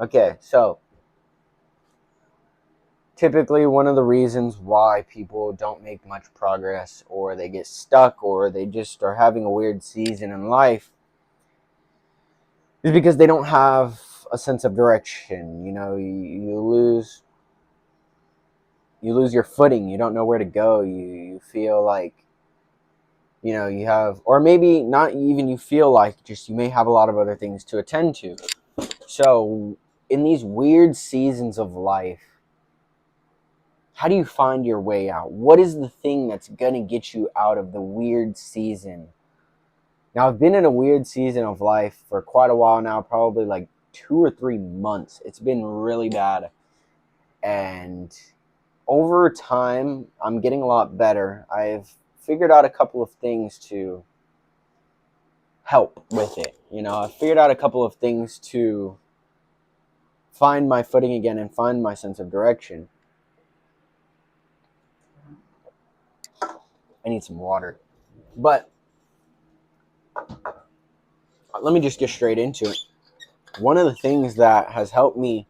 Okay, so typically one of the reasons why people don't make much progress, or they get stuck, or they just are having a weird season in life, is because they don't have a sense of direction. You lose your footing. You don't know where to go. You feel like, you have, or maybe not even you feel like, just you may have a lot of other things to attend to. So in these weird seasons of life, how do you find your way out? What is the thing that's going to get you out of the weird season? Now, I've been in a weird season of life for quite a while now, probably like 2 or 3 months. It's been really bad. And over time, I'm getting a lot better. I've figured out a couple of things to help with it. I've figured out a couple of things to find my footing again and find my sense of direction. I need some water. But let me just get straight into it. One of the things that has helped me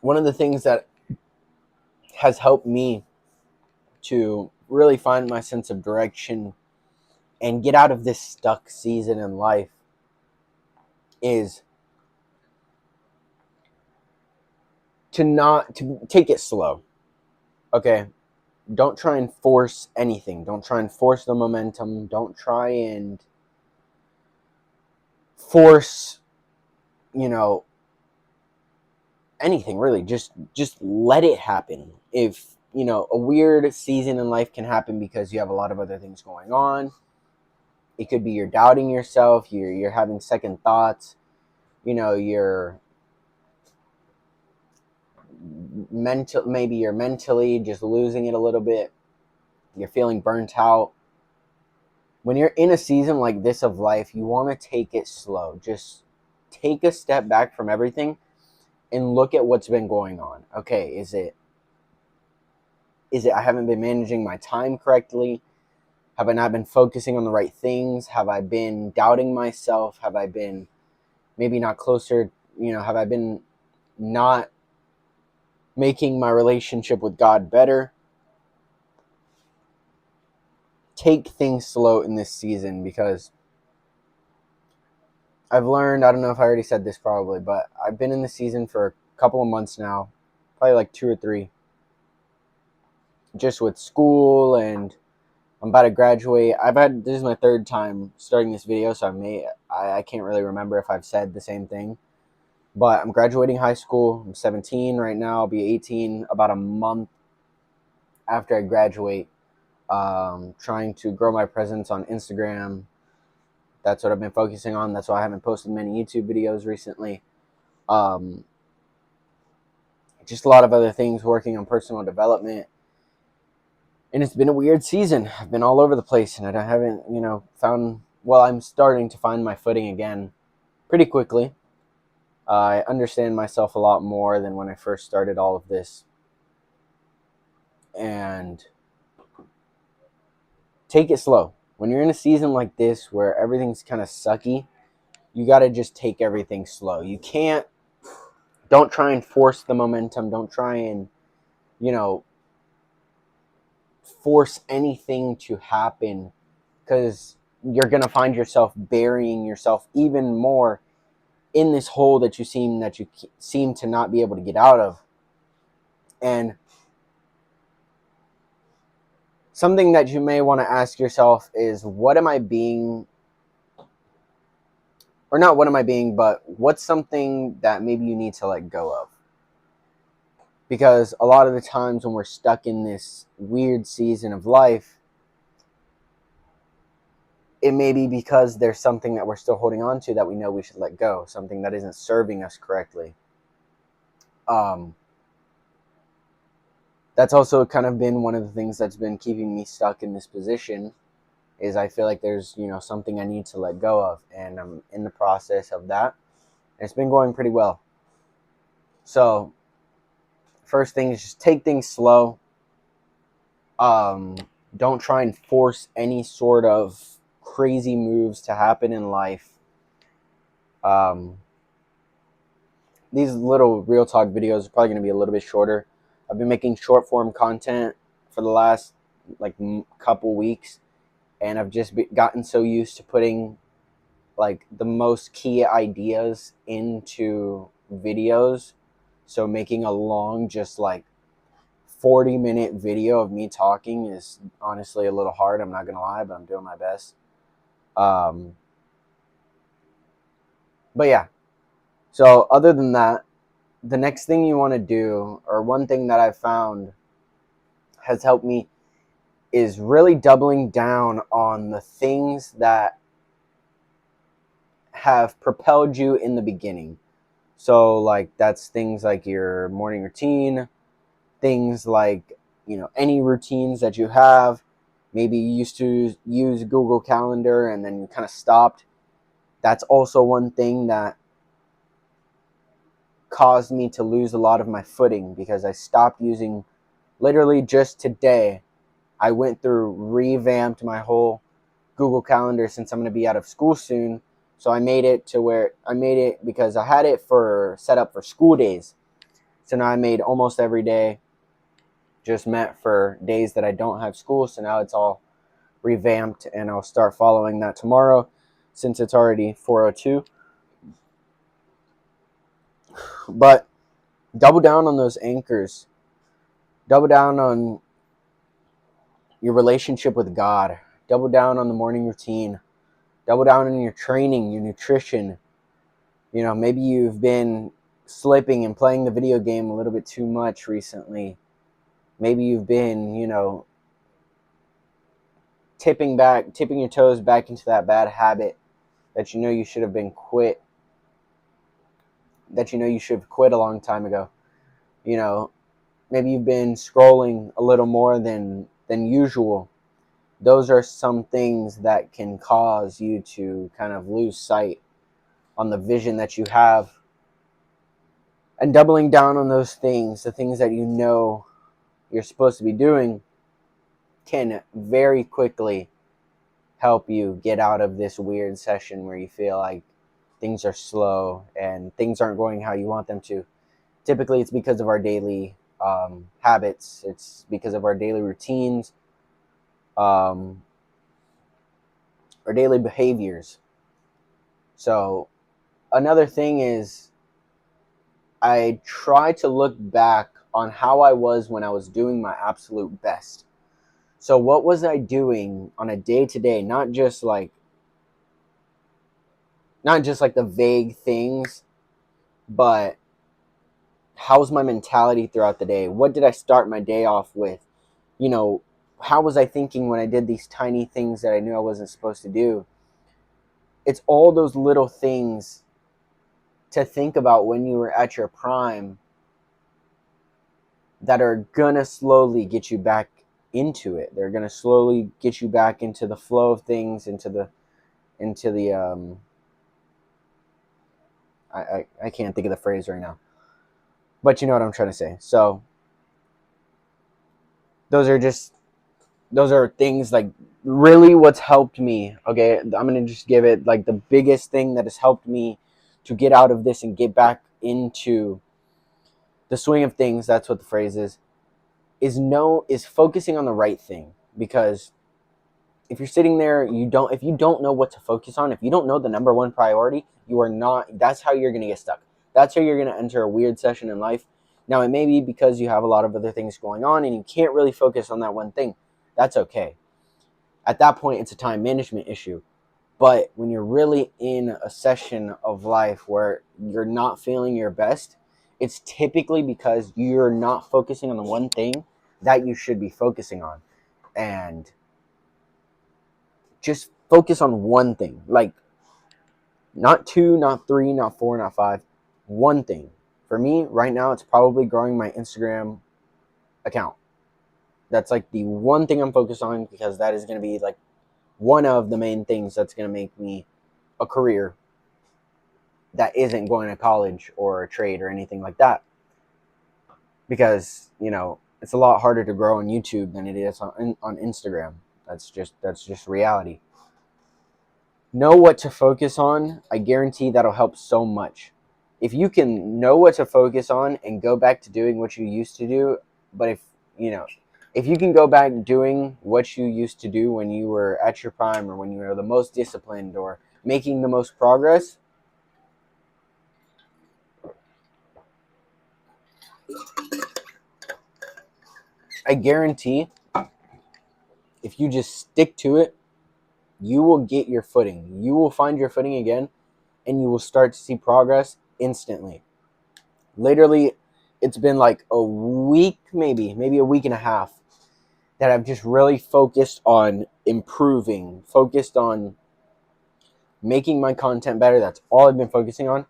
one of the things that has helped me to really find my sense of direction and get out of this stuck season in life is to take it slow. Okay? Don't try and force anything. Don't try and force the momentum. Don't try and force, anything really. Just let it happen. If, a weird season in life can happen because you have a lot of other things going on. It could be you're doubting yourself, you're having second thoughts, you're maybe you're mentally just losing it a little bit. You're feeling burnt out. When you're in a season like this of life, you want to take it slow. Just take a step back from everything and look at what's been going on. Okay, is it I haven't been managing my time correctly? Have I not been focusing on the right things? Have I been doubting myself? Have I been maybe not closer? Have I been not making my relationship with God better? Take things slow in this season, because I've learned, I don't know if I already said this probably, but I've been in the season for a couple of months now, probably like 2 or 3, just with school, and I'm about to graduate. This is my third time starting this video, so I can't really remember if I've said the same thing, but I'm graduating high school. I'm 17 right now. I'll be 18 about a month after I graduate. Trying to grow my presence on Instagram. That's what I've been focusing on. That's why I haven't posted many YouTube videos recently. Just a lot of other things, working on personal development. And it's been a weird season. I've been all over the place, and I haven't, I'm starting to find my footing again pretty quickly. I understand myself a lot more than when I first started all of this. And take it slow. When you're in a season like this where everything's kind of sucky, you got to just take everything slow. Don't try and force the momentum. Don't try and, force anything to happen, because you're going to find yourself burying yourself even more in this hole that you seem to not be able to get out of. And something that you may want to ask yourself is, what am I being, or not what am I being, but what's something that maybe you need to let go of? Because a lot of the times when we're stuck in this weird season of life, it may be because there's something that we're still holding on to that we know we should let go, something that isn't serving us correctly. That's also kind of been one of the things that's been keeping me stuck in this position, is I feel like there's, something I need to let go of, and I'm in the process of that. And it's been going pretty well. So first thing is just take things slow. Don't try and force any sort of crazy moves to happen in life. Um, these little real talk videos are probably going to be a little bit shorter. I've been making short form content for the last like couple weeks, and I've just gotten so used to putting like the most key ideas into videos. So making a long, just like 40-minute video of me talking is honestly a little hard. I'm not gonna lie, but I'm doing my best. Um, but yeah. So other than that, the next thing you want to do, or one thing that I've found has helped me, is really doubling down on the things that have propelled you in the beginning. So like that's things like your morning routine, things like, any routines that you have. Maybe you used to use Google Calendar and then you kind of stopped. That's also one thing that caused me to lose a lot of my footing, because I stopped using, literally just today, I went through, revamped my whole Google Calendar, since I'm going to be out of school soon. So I made it to where I made it, because I had it for set up for school days. So now I made almost every day just meant for days that I don't have school. So now it's all revamped, and I'll start following that tomorrow, since it's already 4:02. But double down on those anchors. Double down on your relationship with God. Double down on the morning routine. Double down on your training, your nutrition. Maybe you've been slipping and playing the video game a little bit too much recently. Maybe you've been, tipping your toes back into that bad habit that you should have been quit, that you should have quit a long time ago. Maybe you've been scrolling a little more than usual. Those are some things that can cause you to kind of lose sight on the vision that you have. And doubling down on those things, the things that you're supposed to be doing, can very quickly help you get out of this weird session where you feel like things are slow and things aren't going how you want them to. Typically, it's because of our daily habits. It's because of our daily routines, our daily behaviors. So another thing is, I try to look back on how I was when I was doing my absolute best. So what was I doing on a day-to-day, not just like the vague things, but how's my mentality throughout the day? What did I start my day off with? How was I thinking when I did these tiny things that I knew I wasn't supposed to do? It's all those little things to think about when you were at your prime that are gonna slowly get you back into it. They're gonna slowly get you back into the flow of things, into the I can't think of the phrase right now, but you know what I'm trying to say. So those are things like really what's helped me. Okay, I'm gonna just give it like the biggest thing that has helped me to get out of this and get back into the swing of things. That's what the phrase is focusing on the right thing. Because if you're sitting there, if you don't know what to focus on, if you don't know the number one priority, you are not, that's how you're going to get stuck. That's how you're going to enter a weird session in life. Now, it may be because you have a lot of other things going on and you can't really focus on that one thing. That's okay. At that point, it's a time management issue. But when you're really in a session of life where you're not feeling your best, it's typically because you're not focusing on the one thing that you should be focusing on. And just focus on one thing. Like, not two, not three, not four, not five. One thing. For me, right now, it's probably growing my Instagram account. That's like the one thing I'm focused on, because that is going to be like one of the main things that's going to make me a career that isn't going to college or a trade or anything like that. Because, it's a lot harder to grow on YouTube than it is on Instagram. That's just reality. Know what to focus on. I guarantee that'll help so much. If you can know what to focus on and go back to doing what you used to do, but if you can go back doing what you used to do when you were at your prime or when you were the most disciplined or making the most progress, I guarantee if you just stick to it, you will get your footing. You will find your footing again and you will start to see progress instantly. Literally, it's been like a week, maybe a week and a half that I've just really focused on improving, focused on making my content better. That's all I've been focusing on.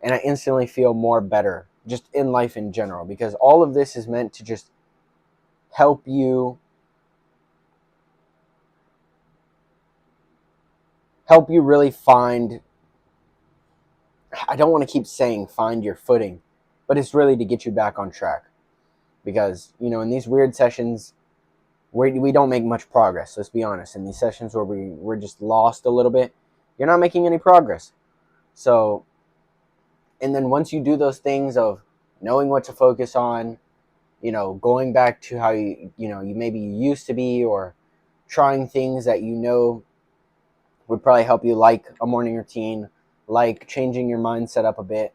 And I instantly feel more better just in life in general, because all of this is meant to just help you really find, I don't want to keep saying find your footing, but it's really to get you back on track. Because, in these weird sessions, we don't make much progress. Let's be honest. In these sessions where we're just lost a little bit, you're not making any progress. So, and then once you do those things of knowing what to focus on, going back to how you maybe used to be, or trying things that would probably help you, like a morning routine, like changing your mindset up a bit.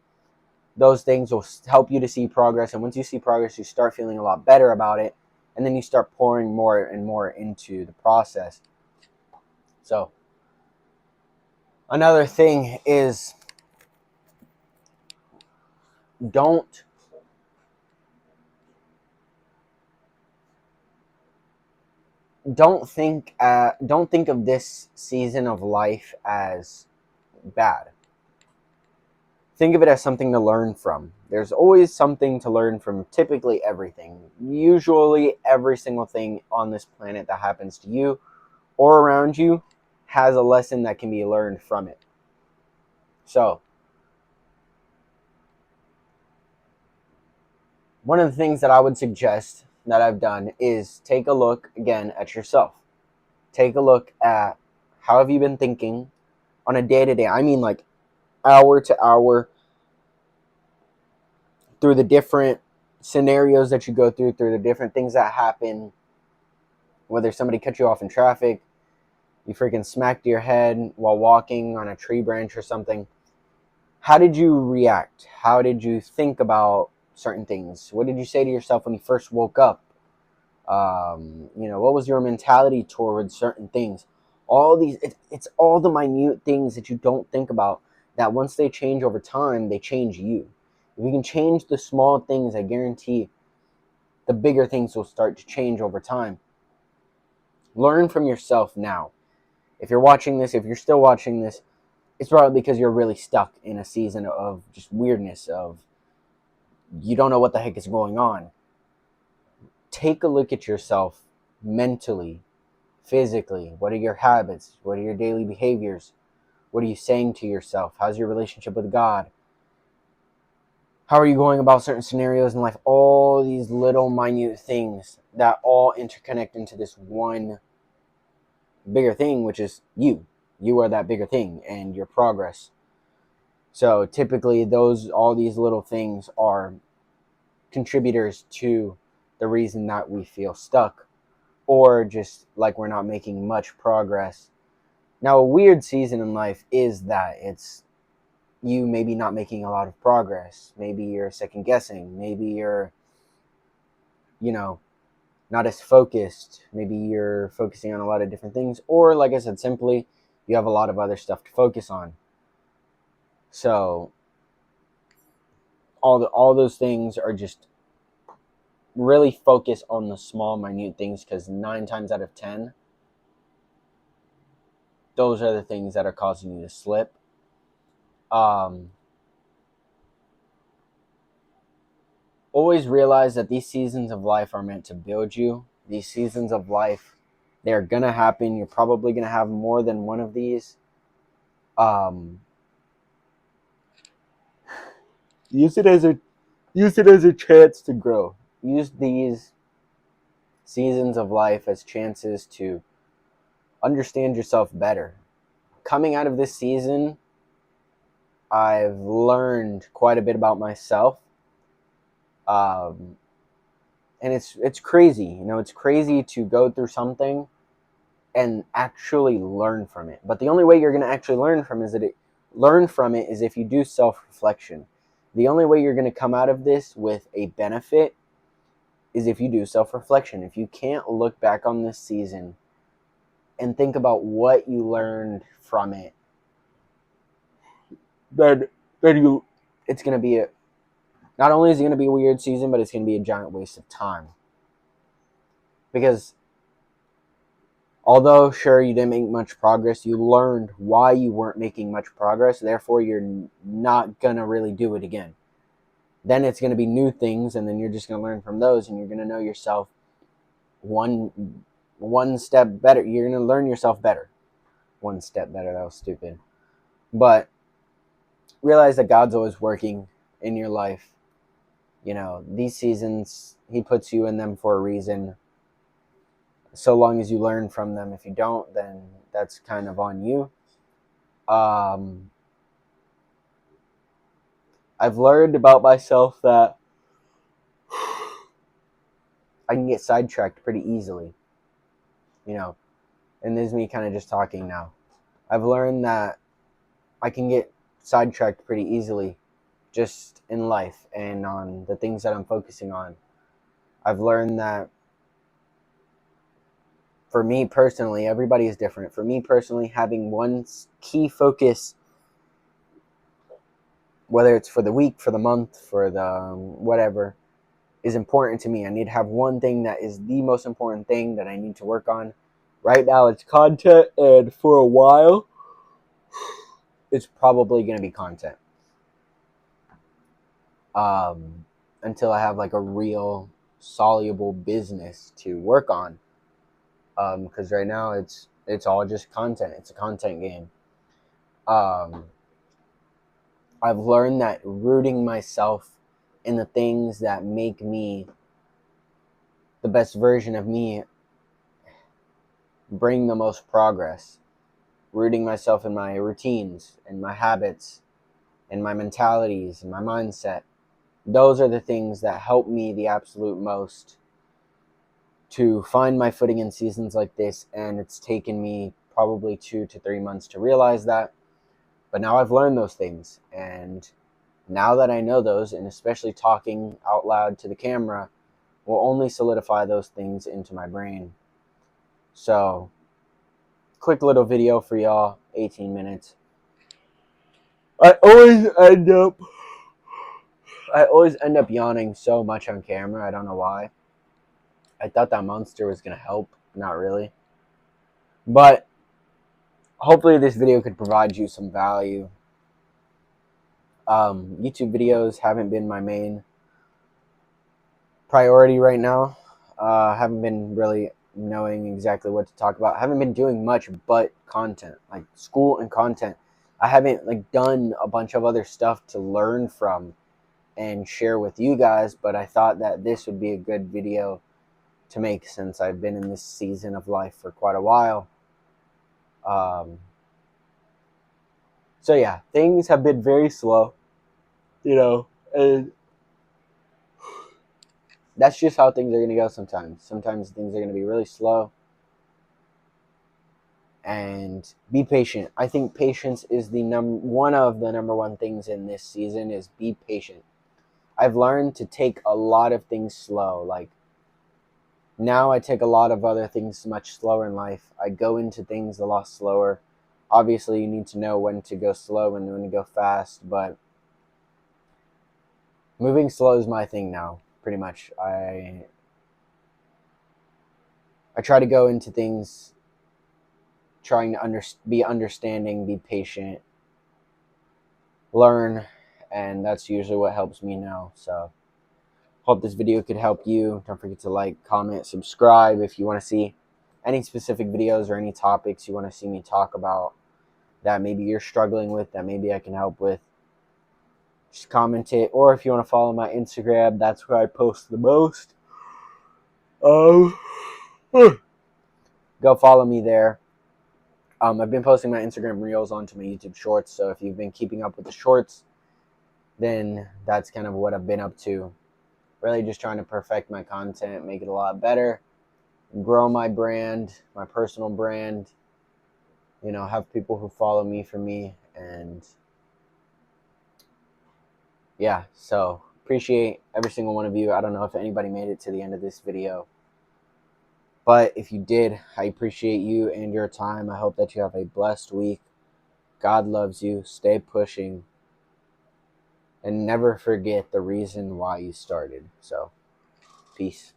Those things will help you to see progress. And once you see progress, you start feeling a lot better about it. And then you start pouring more and more into the process. So, another thing is don't don't think of this season of life as bad. Think of it as something to learn from. There's always something to learn from typically everything. Usually every single thing on this planet that happens to you or around you has a lesson that can be learned from it. So, one of the things that I would suggest that I've done is take a look again at yourself. Take a look at how have you been thinking on a day-to-day. I mean, like hour to hour, through the different scenarios that you go through the different things that happen, whether somebody cut you off in traffic, you freaking smacked your head while walking on a tree branch or something. How did you react? How did you think about certain things? What did you say to yourself when you first woke up? What was your mentality towards certain things? All these, it's all the minute things that you don't think about, that once they change over time, they change you. If you can change the small things, I guarantee the bigger things will start to change over time. Learn from yourself now. If you're still watching this, it's probably because you're really stuck in a season of just weirdness, of you don't know what the heck is going on. Take a look at yourself mentally, physically. What are your habits? What are your daily behaviors? What are you saying to yourself? How's your relationship with God? How are you going about certain scenarios in life? All these little minute things that all interconnect into this one bigger thing, which is you. You are that bigger thing and your progress. So typically all these little things are contributors to the reason that we feel stuck, or just like we're not making much progress. Now, a weird season in life is that it's you maybe not making a lot of progress. Maybe you're second guessing. Maybe you're, not as focused. Maybe you're focusing on a lot of different things. Or, like I said, simply, you have a lot of other stuff to focus on. So, all those things are just really focus on the small, minute things, because 9 times out of 10, those are the things that are causing you to slip. Always realize that these seasons of life are meant to build you. These seasons of life, they're going to happen. You're probably going to have more than one of these. Use it as a chance to grow. Use these seasons of life as chances to understand yourself better. Coming out of this season, I've learned quite a bit about myself. And it's crazy. You know, it's crazy to go through something and actually learn from it. But the only way you're going to actually learn from it is if you do self-reflection. The only way you're going to come out of this with a benefit is if you do self-reflection. If you can't look back on this season and think about what you learned from it, then it's going to be not only is it going to be a weird season, but it's going to be a giant waste of time. Because although, sure, you didn't make much progress, you learned why you weren't making much progress. Therefore, you're not going to really do it again. Then it's going to be new things, and then you're just going to learn from those, and you're going to know yourself one step better. You're going to learn yourself better. One step better. That was stupid. But realize that God's always working in your life. You know, these seasons, He puts you in them for a reason. So long as you learn from them. If you don't, then that's kind of on you. I've learned about myself that I can get sidetracked pretty easily. You know, and this is me kind of just talking now. I've learned that I can get sidetracked pretty easily just in life and on the things that I'm focusing on. I've learned that for me personally, everybody is different. For me personally, having one key focus, whether it's for the week, for the month, for the whatever, is important to me. I need to have one thing that is the most important thing that I need to work on. Right now it's content, and for a while it's probably going to be content. Until I have like a real soluble business to work on. Because right now it's all just content. It's a content game. I've learned that rooting myself in the things that make me the best version of me bring the most progress. Rooting myself in my routines and my habits and my mentalities and my mindset. Those are the things that help me the absolute most to find my footing in seasons like this, and it's taken me probably 2 to 3 months to realize that. But now I've learned those things, and now that I know those, and especially talking out loud to the camera, will only solidify those things into my brain. So, quick little video for y'all, 18 minutes. I always end up yawning so much on camera. I don't know why. I thought that monster was going to help. Not really. But hopefully this video could provide you some value. YouTube videos haven't been my main priority right now. Haven't been really knowing exactly what to talk about. I haven't been doing much but content, like school and content. I haven't like done a bunch of other stuff to learn from and share with you guys, but I thought that this would be a good video to make since I've been in this season of life for quite a while. So yeah, things have been very slow, you know, and that's just how things are going to go sometimes. Sometimes things are going to be really slow. And be patient. I think patience is one of the number one things in this season is be patient. I've learned to take a lot of things slow. Like now I take a lot of other things much slower in life. I go into things a lot slower. Obviously you need to know when to go slow and when to go fast, but moving slow is my thing now, pretty much. I try to go into things trying to be understanding, be patient, learn, and that's usually what helps me now. So hope this video could help you. Don't forget to like, comment, subscribe if you want to see any specific videos or any topics you want to see me talk about that maybe you're struggling with, that maybe I can help with. Just comment it, or if you want to follow my Instagram, that's where I post the most. Go follow me there. I've been posting my Instagram reels onto my YouTube shorts, so if you've been keeping up with the shorts, then that's kind of what I've been up to. Really just trying to perfect my content, make it a lot better, grow my brand, my personal brand, have people who follow me for me. And yeah, so appreciate every single one of you. I don't know if anybody made it to the end of this video, but if you did, I appreciate you and your time. I hope that you have a blessed week. God loves you. Stay pushing. And never forget the reason why you started. So, peace.